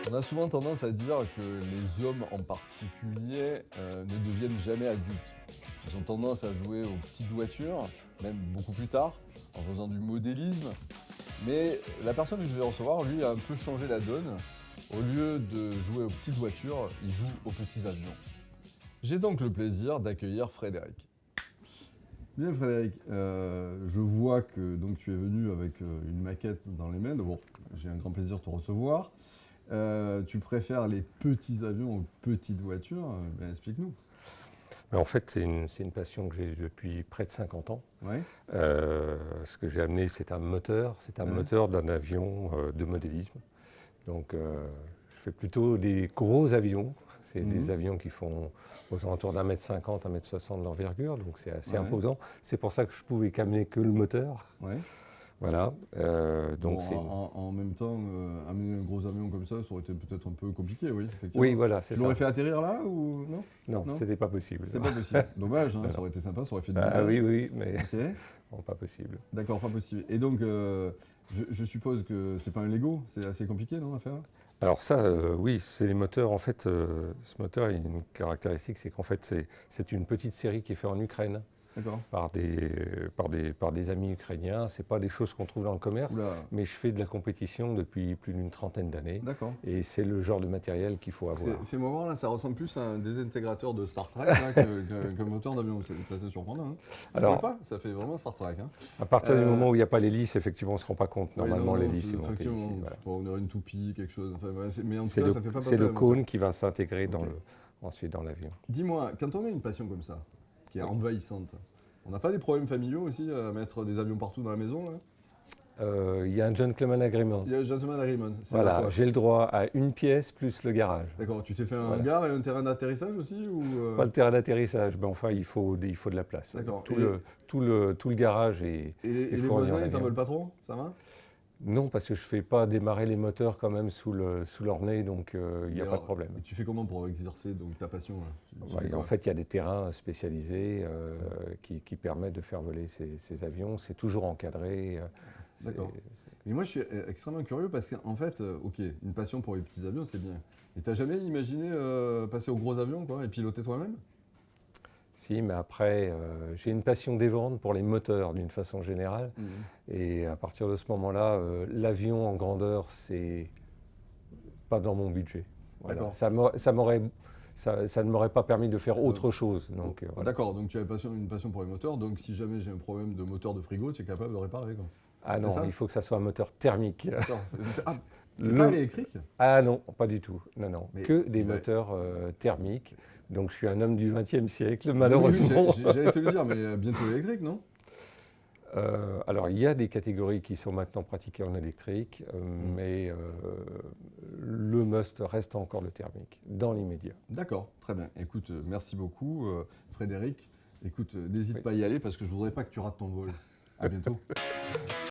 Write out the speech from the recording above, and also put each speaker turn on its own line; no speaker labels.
On a souvent tendance à dire que les hommes en particulier ne deviennent jamais adultes. Ils ont tendance à jouer aux petites voitures, même beaucoup plus tard, en faisant du modélisme. Mais la personne que je vais recevoir, lui, a un peu changé la donne. Au lieu de jouer aux petites voitures, il joue aux petits avions. J'ai donc le plaisir d'accueillir Frédéric. Bien Frédéric, je vois que donc, tu es venu avec une maquette dans les mains. Bon, j'ai un grand plaisir de te recevoir. Tu préfères les petits avions aux petites voitures? Ben, explique-nous.
Mais en fait, c'est une passion que j'ai depuis près de 50 ans.
Ouais.
Ce que j'ai amené, c'est un moteur d'un avion de modélisme. Donc, je fais plutôt des gros avions. C'est des avions qui font aux alentours d'1,50 m, 1,60 m d'envergure, donc c'est assez imposant. C'est pour ça que je pouvais qu'amener que le moteur.
Ouais.
Voilà.
Bon,
Donc
en même temps, amener un gros avion comme ça aurait été peut-être un peu compliqué, oui, effectivement.
oui, voilà, c'est
Tu
ça.
l'aurais fait atterrir là ou non?
Non, c'était pas possible.
C'était pas possible. Dommage, hein, ça aurait été sympa, ça aurait fait du
Ah
ménage.
oui, mais
Ok.
bon, pas possible.
D'accord, pas possible. Et donc, je suppose que c'est pas un Lego, c'est assez compliqué, non, à faire?
Alors ça, oui, c'est les moteurs. En fait, ce moteur, il y a une caractéristique, c'est qu'en fait, c'est une petite série qui est faite en Ukraine
D'accord.
par des amis ukrainiens. C'est pas des choses qu'on trouve dans le commerce,
Oula.
mais je fais de la compétition depuis plus d'une trentaine d'années.
D'accord.
Et c'est le genre de matériel qu'il faut avoir.
Fais-moi voir, là, ça ressemble plus à un désintégrateur de Star Trek là, qu'un moteur d'avion. C'est assez surprenant. Hein.
Alors,
pas, ça fait vraiment Star Trek. Hein.
à partir du moment où il n'y a pas l'hélice, effectivement, on ne se rend pas compte.
Oui,
Normalement,
non,
l'hélice est montée
effectivement,
ici.
je
Voilà.
sais pas, on aurait une toupie, quelque chose. Enfin, ouais, mais en tout
C'est
cas,
le,
ça fait pas passer
c'est le
la moteur.
cône qui va s'intégrer
Ok.
ensuite dans l'avion.
Dis-moi, quand on a une passion comme ça, qui est
Oui.
envahissante, on n'a pas des problèmes familiaux aussi à mettre des avions partout dans la maison là?
Il y a un gentleman agreement.
Il y a le gentleman agreement. C'est
Voilà,
quoi?
j'ai le droit à une pièce plus le garage.
D'accord, tu t'es fait un
Voilà.
hangar et un terrain d'atterrissage aussi ou
Pas le terrain d'atterrissage, mais enfin il faut de la place.
D'accord.
Tout le garage est
Et les
fourni en
voisins, ils t'en
avion.
veulent pas trop? Ça va?
Non, parce que je ne fais pas démarrer les moteurs quand même sous leur nez, donc il n'y a
Et
pas de
alors,
problème.
et tu fais comment pour exercer donc, ta passion là? Tu fais
Ouais,
quoi?
en fait, il y a des terrains spécialisés qui permettent de faire voler ces avions. C'est toujours encadré.
D'accord. Mais moi, je suis extrêmement curieux parce qu'en fait, ok, une passion pour les petits avions, c'est bien. Et t'as jamais imaginé passer aux gros avions quoi, et piloter toi-même?
Si, mais après, j'ai une passion des ventes pour les moteurs d'une façon générale.
Mhm.
Et à partir de ce moment-là, l'avion en grandeur, c'est pas dans mon budget. Voilà.
D'accord.
Ça ne m'aurait pas permis de faire autre chose. Donc, voilà.
D'accord, donc tu as une passion pour les moteurs, donc si jamais j'ai un problème de moteur de frigo, tu es capable de réparer quoi.
Ah
C'est
non,
ça?
il faut que ça soit un moteur thermique.
D'accord. Ah, c'est
Le-
pas électrique?
Ah non, pas du tout. Non, non.
Mais-
Que des
mais-
moteurs thermiques. Donc je suis un homme du XXe siècle,
Oui,
malheureusement.
j'allais te le dire, mais bientôt électrique, non?
Alors, il y a des catégories qui sont maintenant pratiquées en électrique, mais le must reste encore le thermique, dans l'immédiat.
D'accord, très bien. Écoute, merci beaucoup, Frédéric. Écoute, n'hésite
Oui.
pas à y aller parce que je voudrais pas que tu rates ton vol. À bientôt.